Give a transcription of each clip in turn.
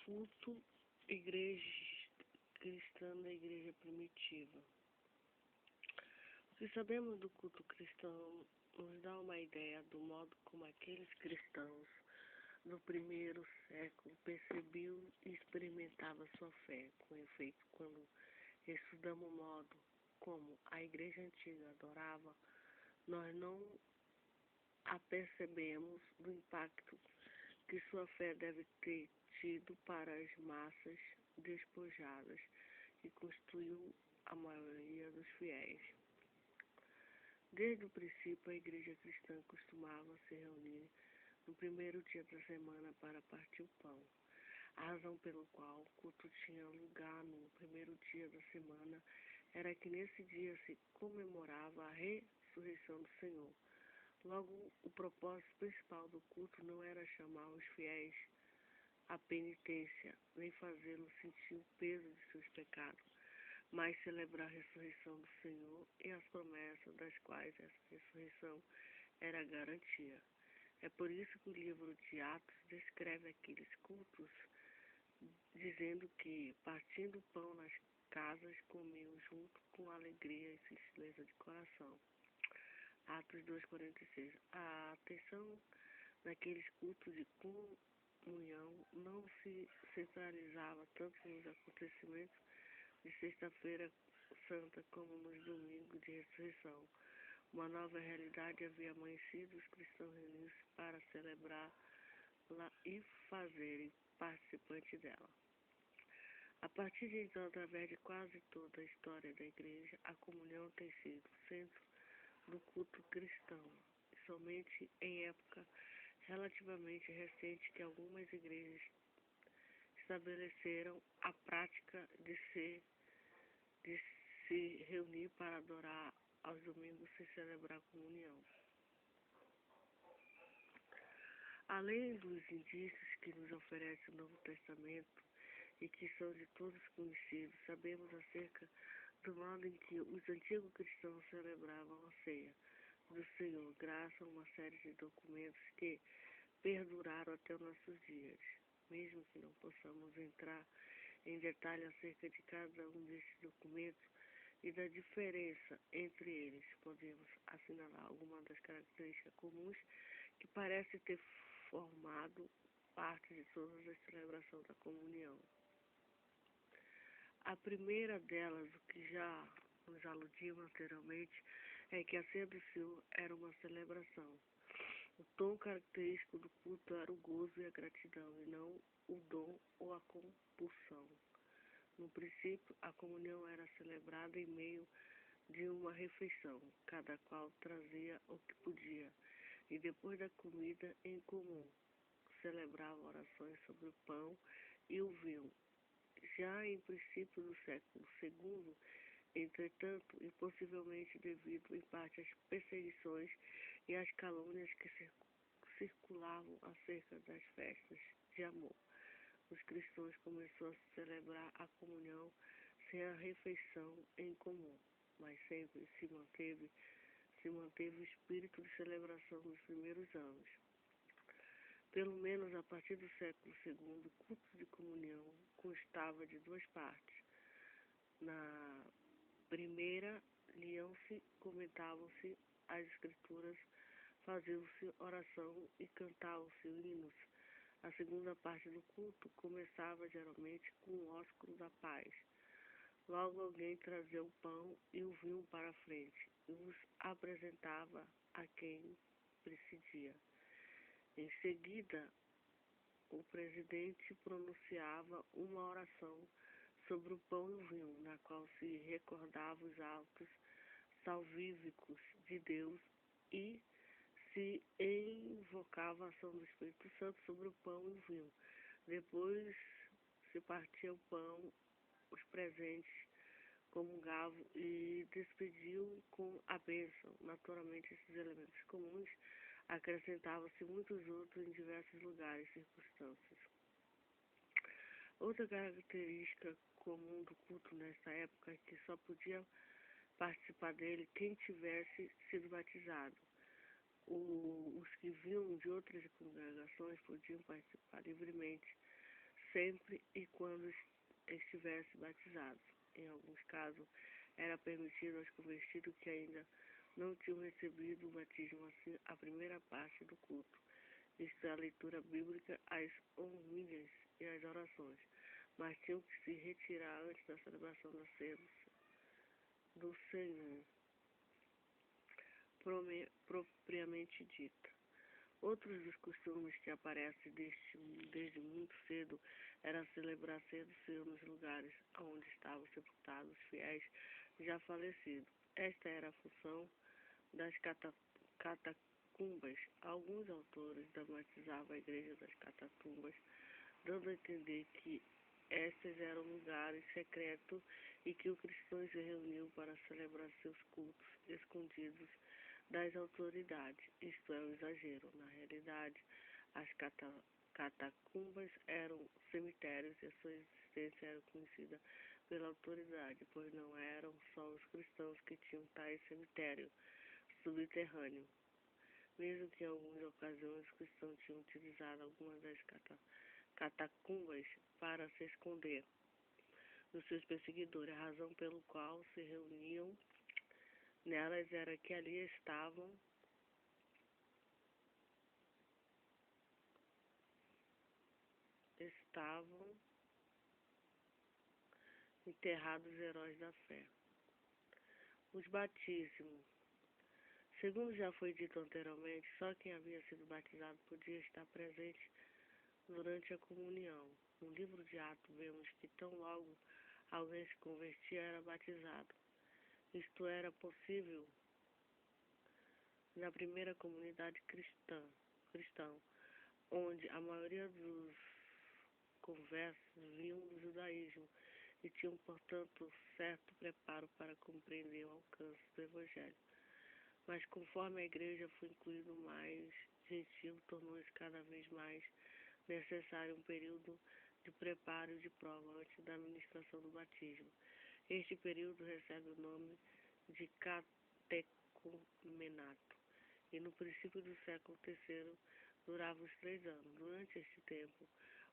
Culto igreja cristã da igreja primitiva. O que sabemos do culto cristão nos dá uma ideia do modo como aqueles cristãos do primeiro século percebiam e experimentavam sua fé. Com efeito, quando estudamos o modo como a igreja antiga adorava, nós não apercebemos do impacto que sua fé deve ter tido para as massas despojadas que constituiu a maioria dos fiéis. Desde o princípio, a igreja cristã costumava se reunir no primeiro dia da semana para partir o pão. A razão pela qual o culto tinha lugar no primeiro dia da semana era que nesse dia se comemorava a ressurreição do Senhor. Logo, o propósito principal do culto não era chamar os fiéis à penitência, nem fazê-los sentir o peso de seus pecados, mas celebrar a ressurreição do Senhor e as promessas das quais essa ressurreição era a garantia. É por isso que o livro de Atos descreve aqueles cultos, dizendo que, partindo o pão nas casas, comiam junto com alegria e singeleza de coração. Atos 2,46. A atenção naqueles cultos de comunhão não se centralizava tanto nos acontecimentos de Sexta-feira Santa como nos domingos de ressurreição. Uma nova realidade havia amanhecido, os cristãos reunidos para celebrá-la e fazerem participantes dela. A partir de então, através de quase toda a história da igreja, a comunhão tem sido o centro do culto cristão. E somente em época relativamente recente que algumas igrejas estabeleceram a prática de se reunir para adorar aos domingos sem celebrar a comunhão. Além dos indícios que nos oferece o Novo Testamento e que são de todos conhecidos, sabemos acerca do modo em que os antigos cristãos celebravam a ceia do Senhor, graças a uma série de documentos que perduraram até os nossos dias. Mesmo que não possamos entrar em detalhe acerca de cada um desses documentos e da diferença entre eles, podemos assinalar algumas das características comuns que parecem ter formado parte de todas as celebrações da comunhão. A primeira delas, o que já nos aludimos anteriormente, é que a ceia do Senhor era uma celebração. O tom característico do culto era o gozo e a gratidão, e não o dom ou a compulsão. No princípio, a comunhão era celebrada em meio de uma refeição, cada qual trazia o que podia, e depois da comida em comum, celebrava orações sobre o pão e o vinho. Já em princípio do século II, entretanto, e possivelmente devido em parte às perseguições e às calúnias que circulavam acerca das festas de amor, os cristãos começaram a celebrar a comunhão sem a refeição em comum, mas sempre se manteve o espírito de celebração nos primeiros anos. Pelo menos a partir do século II, o culto de comunhão constava de duas partes. Na primeira, liam-se, comentavam-se as escrituras, faziam-se oração e cantavam-se hinos. A segunda parte do culto começava geralmente com o ósculo da paz. Logo alguém trazia o pão e o vinho para a frente e os apresentava a quem presidia. Em seguida, o presidente pronunciava uma oração sobre o pão e o vinho, na qual se recordava os atos salvíficos de Deus e se invocava a ação do Espírito Santo sobre o pão e o vinho. Depois se partia o pão, os presentes comungavam e despediam com a bênção. Naturalmente, esses elementos comuns acrescentavam-se muitos outros em diversos lugares e circunstâncias. Outra característica comum do culto nessa época é que só podia participar dele quem tivesse sido batizado. Os que vinham de outras congregações podiam participar livremente, sempre e quando estivesse batizado. Em alguns casos, era permitido aos convertidos que ainda não tinham recebido o batismo assim a primeira parte do culto, isto é, a leitura bíblica, as homílias e as orações, mas tinham que se retirar antes da celebração da ceia do Senhor, propriamente dita. Outros dos costumes que aparecem desde muito cedo era celebrar ceia do Senhor nos lugares onde estavam sepultados os fiéis já falecidos. Esta era a função das catacumbas. Alguns autores dramatizavam a igreja das catacumbas, dando a entender que estes eram lugares secretos e que os cristãos se reuniam para celebrar seus cultos escondidos das autoridades. Isto é um exagero. Na realidade, as catacumbas eram cemitérios e sua existência era conhecida pela autoridade, pois não eram só os cristãos que tinham tais cemitérios subterrâneos. Mesmo que em algumas ocasiões os cristãos tinham utilizado algumas das catacumbas para se esconder dos seus perseguidores. A razão pelo qual se reuniam nelas era que ali estavam enterrados os heróis da fé. Os batismos. Segundo já foi dito anteriormente, só quem havia sido batizado podia estar presente durante a comunhão. No livro de Atos vemos que tão logo alguém se convertia era batizado. Isto era possível na primeira comunidade cristã, onde a maioria dos conversos vinham do judaísmo e tinham, portanto, certo preparo para compreender o alcance do Evangelho. Mas conforme a igreja foi incluindo mais gentil, tornou-se cada vez mais necessário um período de preparo e de prova antes da administração do batismo. Este período recebe o nome de catecumenato e no princípio do século III durava os 3 anos. Durante este tempo,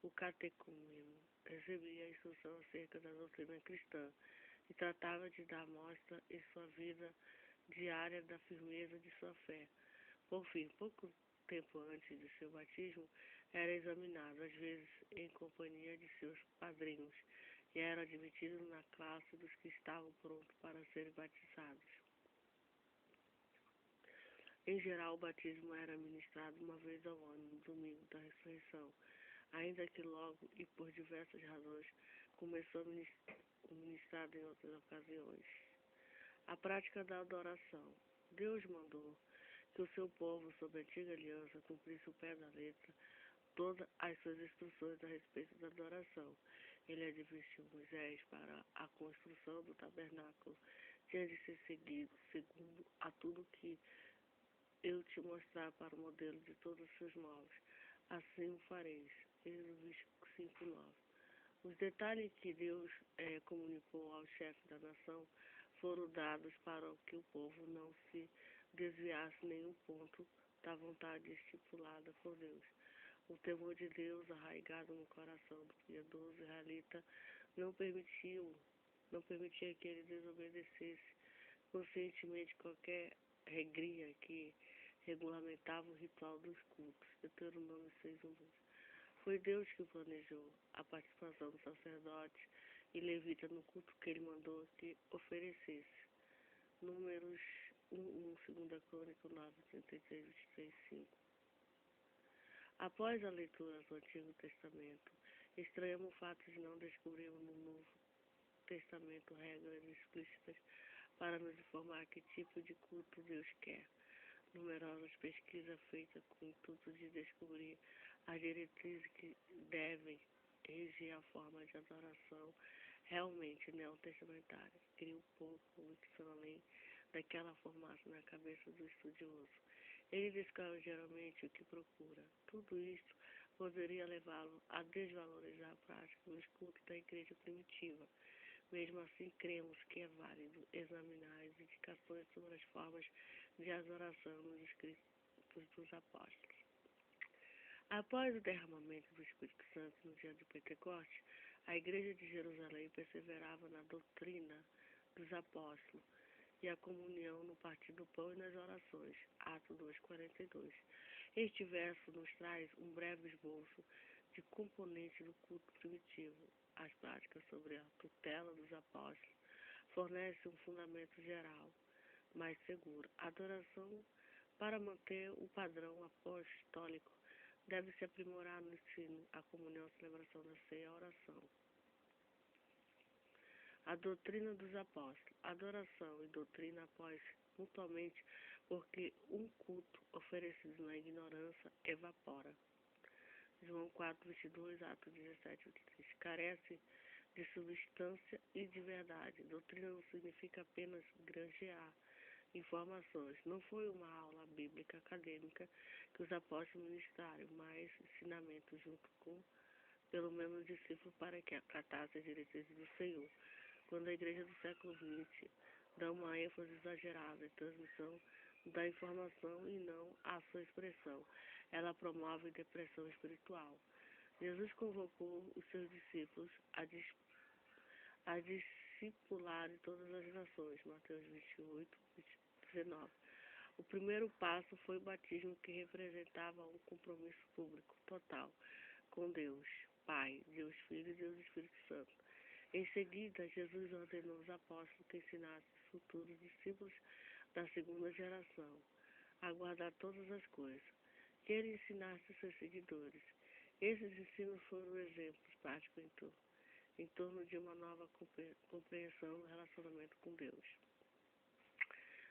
o catecúmeno recebia a instrução acerca da doutrina cristã e tratava de dar mostra em sua vida diária da firmeza de sua fé. Por fim, pouco tempo antes de seu batismo, era examinado, às vezes em companhia de seus padrinhos, e era admitido na classe dos que estavam prontos para serem batizados. Em geral, o batismo era ministrado uma vez ao ano, no domingo da ressurreição, ainda que logo e por diversas razões começou ministrado em outras ocasiões. A prática da adoração. Deus mandou que o seu povo, sob a antiga aliança, cumprisse o pé da letra todas as suas instruções a respeito da adoração. Ele advertiu Moisés para a construção do tabernáculo. Tinha de ser seguido segundo a tudo que eu te mostrar para o modelo de todos os seus móveis. Assim o fareis. Êxodo 5:9. Os detalhes que Deus comunicou ao chefe da nação foram dados para que o povo não se desviasse nenhum ponto da vontade estipulada por Deus. O temor de Deus, arraigado no coração do piedoso israelita, não permitia que ele desobedecesse conscientemente qualquer regrinha que regulamentava o ritual dos cultos. Deuteronômio 6:1-2. Foi Deus que planejou a participação dos sacerdotes e levitas no culto que ele mandou que oferecesse. Números 1:1, 2 Crônica 9:33, 23:5. Após a leitura do Antigo Testamento, estranhamos o fato de não descobrirmos no Novo Testamento regras explícitas para nos informar que tipo de culto Deus quer. Numerosas pesquisas feitas com o intuito de descobrir as diretrizes que devem regir a forma de adoração realmente neotestamentária criam pouco convicção além daquela formação na cabeça do estudioso. Ele descobre geralmente o que procura. Tudo isto poderia levá-lo a desvalorizar a prática dos cultos da igreja primitiva. Mesmo assim, cremos que é válido examinar as indicações sobre as formas de adoração nos escritos dos apóstolos. Após o derramamento do Espírito Santo no dia de Pentecostes, a Igreja de Jerusalém perseverava na doutrina dos apóstolos e a comunhão no partir do pão e nas orações. Atos 2:42. Este verso nos traz um breve esboço de componentes do culto primitivo. As práticas sobre a tutela dos apóstolos fornecem um fundamento geral, mais seguro. A adoração, para manter o padrão apostólico, deve se aprimorar no ensino, a comunhão, a celebração da ceia e a oração. A doutrina dos apóstolos. Adoração e doutrina apoiam-se mutuamente porque um culto oferecido na ignorância evapora. João 4:22, Atos 17:23. Carece de substância e de verdade. Doutrina não significa apenas granjear informações. Não foi uma aula bíblica acadêmica que os apóstolos ministraram, mas ensinamento junto com, pelo menos, discípulos para que acatasse as diretrizes do Senhor. Quando a igreja do século XX dá uma ênfase exagerada em transmissão da informação e não à sua expressão, ela promove depressão espiritual. Jesus convocou os seus discípulos a discipular todas as nações. Mateus 28:19. O primeiro passo foi o batismo, que representava um compromisso público total com Deus Pai, Deus Filho e Deus Espírito Santo. Em seguida, Jesus ordenou aos apóstolos que ensinassem os futuros discípulos da segunda geração a guardar todas as coisas que ele ensinasse aos seus seguidores. Esses ensinos foram exemplos práticos em torno de uma nova compreensão do relacionamento com Deus.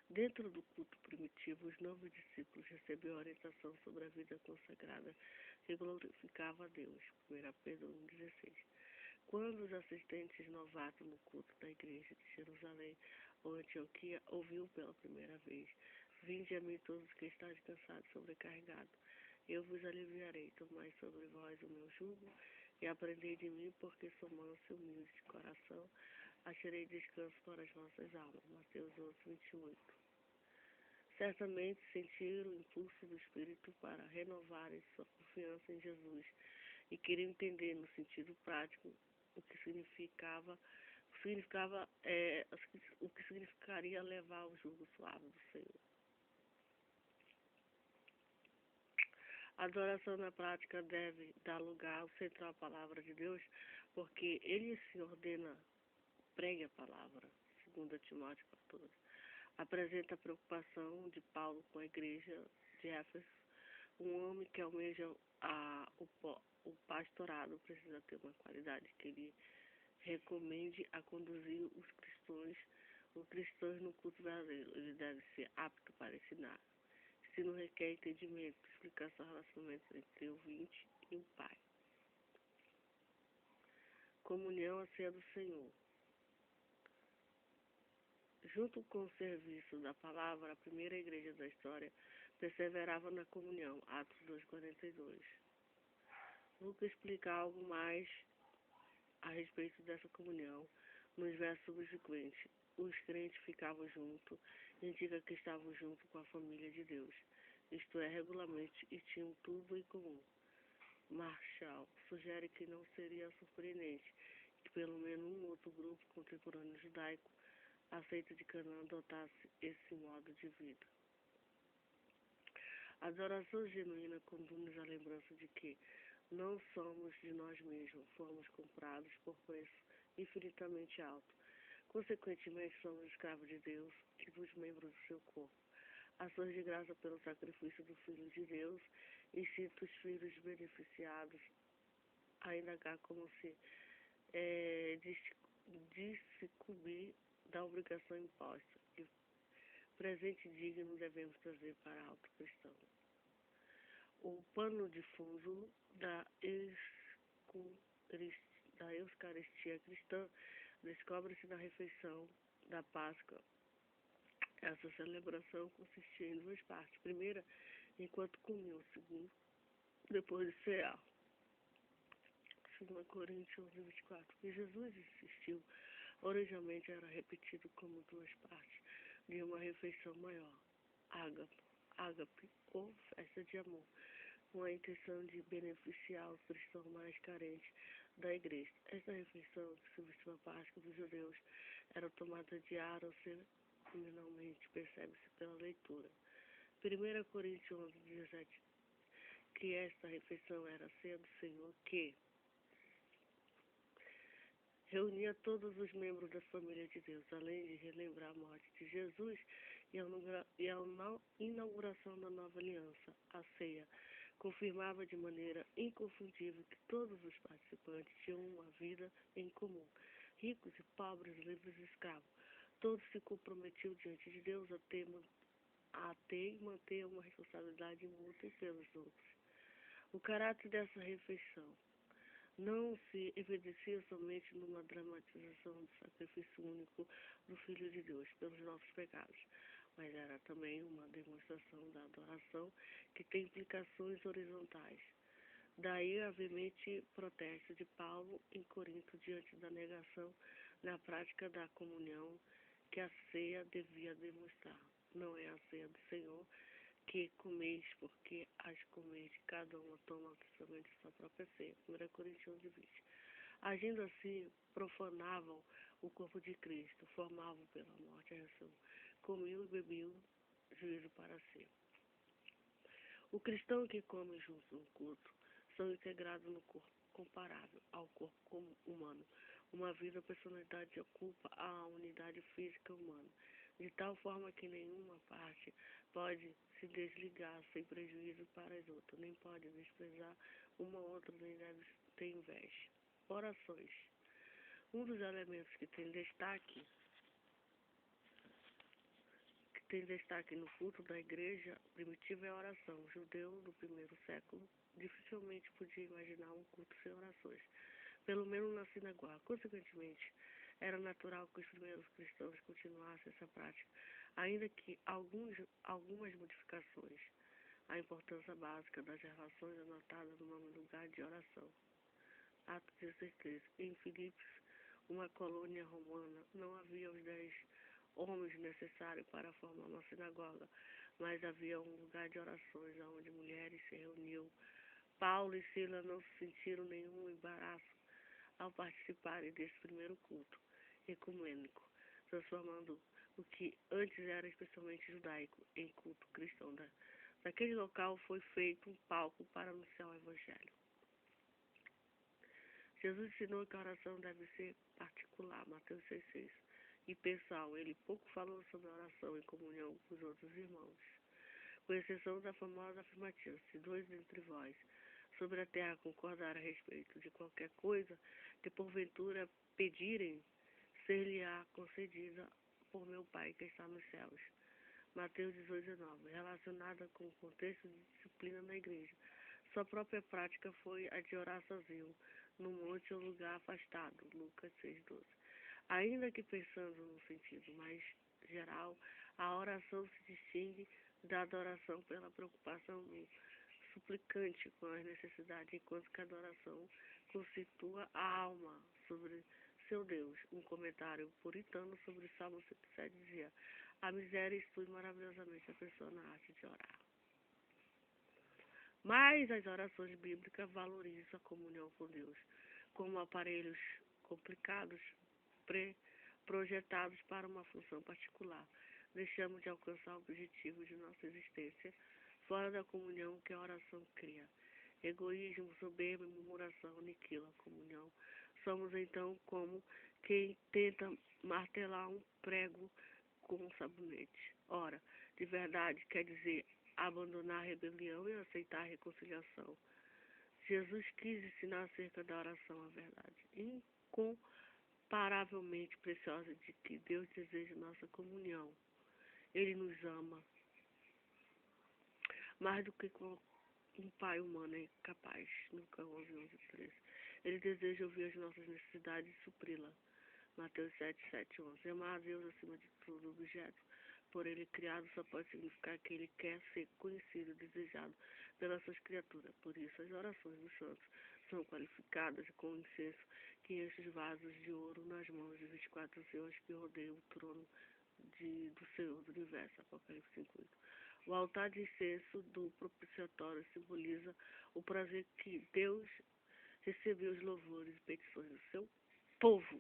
Dentro do culto primitivo, os novos discípulos receberam orientação sobre a vida consagrada que glorificava a Deus. 1 Pedro 1:16. Quando os assistentes novatos no culto da igreja de Jerusalém ou Antioquia ouviu pela primeira vez: Vinde a mim todos que estáis cansados e sobrecarregados, eu vos aliviarei. Tomai sobre vós o meu jugo e aprendei de mim, porque sou manso e humilde de coração. Acharei descanso para as vossas almas. Mateus 11:28. Certamente sentiram o impulso do Espírito para renovarem sua confiança em Jesus e queriam entender no sentido prático o que significaria levar o jugo suave do Senhor. A adoração na prática deve dar lugar ao central à palavra de Deus, porque ele se ordena, pregue a palavra. 2 Timóteo 14. Apresenta a preocupação de Paulo com a igreja de Éfeso. Um homem que almeja o pastorado precisa ter uma qualidade que ele recomende a conduzir os cristãos no culto verdadeiro. Ele deve ser apto para ensinar. Ensino requer entendimento, explicação, relacionamento entre o ouvinte e o Pai. Comunhão, a ceia do Senhor. Junto com o serviço da palavra, a primeira igreja da história perseverava na comunhão. Atos 2:42. Lucas explica algo mais a respeito dessa comunhão nos versos subsequentes. Os crentes ficavam juntos, indica que estavam juntos com a família de Deus, isto é, regularmente, e tinham tudo em comum. Marshall sugere que não seria surpreendente que pelo menos um outro grupo contemporâneo judaico aceito de Canaã adotasse esse modo de vida. A adoração genuína conduz à lembrança de que não somos de nós mesmos, fomos comprados por preço infinitamente alto. Consequentemente, somos escravos de Deus e dos membros do seu corpo. Ações de graça pelo sacrifício do Filho de Deus e cita os filhos beneficiados a indagar como se descobrir da obrigação imposta. E presente digno devemos trazer para alto cristão. O pano de fundo da Eucaristia cristã descobre-se na refeição da Páscoa. Essa celebração consistia em duas partes. Primeira, enquanto comiam. Segundo, depois de cear. 2 Coríntios 11:24. Que Jesus insistiu, originalmente era repetido como duas partes de uma refeição maior. Ágape ou festa de amor. com a intenção de beneficiar os cristãos mais carentes da igreja. Esta refeição, que substituiu a Páscoa dos judeus, era tomada diária, seminalmente, percebe-se pela leitura. 1 Coríntios 11, 17, que esta refeição era a ceia do Senhor, que reunia todos os membros da família de Deus, além de relembrar a morte de Jesus e a inauguração da nova aliança. A ceia confirmava de maneira inconfundível que todos os participantes tinham uma vida em comum, ricos e pobres, livres e escravos. Todos se comprometiam diante de Deus a ter e manter uma responsabilidade mútua pelos outros. O caráter dessa refeição não se evidencia somente numa dramatização do sacrifício único do Filho de Deus pelos nossos pecados, mas era também uma demonstração da adoração que tem implicações horizontais. Daí a veemente protesto de Paulo em Corinto diante da negação na prática da comunhão que a ceia devia demonstrar. Não é a ceia do Senhor que comeis, porque as comeis, cada uma toma principalmente sua própria ceia. 1 Coríntios 20. Agindo assim, profanavam o corpo de Cristo, formavam pela morte a ressurreição, comiam e bebiam, juízo para si. O cristão que come junto no culto são integrados no corpo comparável ao corpo humano. Uma vida, personalidade ocupa a unidade física humana, de tal forma que nenhuma parte pode se desligar sem prejuízo para as outras, nem pode desprezar uma outra, nem deve ter inveja. Orações. Um dos elementos que tem destaque no culto da igreja primitiva é a oração. O judeu do primeiro século dificilmente podia imaginar um culto sem orações, pelo menos na sinagoga. Consequentemente, era natural que os primeiros cristãos continuassem essa prática, ainda que algumas modificações. A importância básica das relações é notada no nome do lugar de oração. Atos 16:13. Em Filipos, uma colônia romana, não havia os 10 homens necessários para formar uma sinagoga, mas havia um lugar de orações onde mulheres se reuniam. Paulo e Silas não sentiram nenhum embaraço ao participarem desse primeiro culto ecumênico, transformando o que antes era especialmente judaico em culto cristão. Naquele local foi feito um palco para anunciar o Evangelho. Jesus ensinou que a oração deve ser particular, Mateus 6,6, e pessoal. Ele pouco falou sobre a oração em comunhão com os outros irmãos, com exceção da famosa afirmativa: se 2 dentre vós sobre a terra concordar a respeito de qualquer coisa que porventura pedirem, ser-lhe-á concedida por meu Pai que está nos céus. Mateus 18:19, relacionada com o contexto de disciplina na igreja. Sua própria prática foi a de orar sozinho, no monte ou lugar afastado, Lucas 6:12. Ainda que pensando no sentido mais geral, a oração se distingue da adoração pela preocupação do suplicante com as necessidades, enquanto que a adoração constitua a alma sobre seu Deus. Um comentário puritano sobre o Salmo 107 dizia: a miséria instrui maravilhosamente a pessoa na arte de orar. Mas as orações bíblicas valorizam a comunhão com Deus como aparelhos complicados, projetados para uma função particular. Deixamos de alcançar o objetivo de nossa existência fora da comunhão que a oração cria. Egoísmo, soberba e murmuração aniquilam a comunhão. Somos então como quem tenta martelar um prego com um sabonete. Ora, de verdade quer dizer abandonar a rebelião e aceitar a reconciliação. Jesus quis ensinar acerca da oração a verdade incomparavelmente preciosa de que Deus deseja nossa comunhão. Ele nos ama mais do que um pai humano é capaz. Lucas 11:13. Ele deseja ouvir as nossas necessidades e supri-la. Mateus 7:11. Amar a Deus acima de todo objeto por ele criado só pode significar que ele quer ser conhecido e desejado pelas suas criaturas. Por isso, as orações dos santos são qualificadas com incenso que enche os vasos de ouro nas mãos de 24 anciãos que rodeiam o trono do Senhor do Universo. Apocalipse 5:8. O altar de incenso do propiciatório simboliza o prazer que Deus recebeu os louvores e petições do seu povo.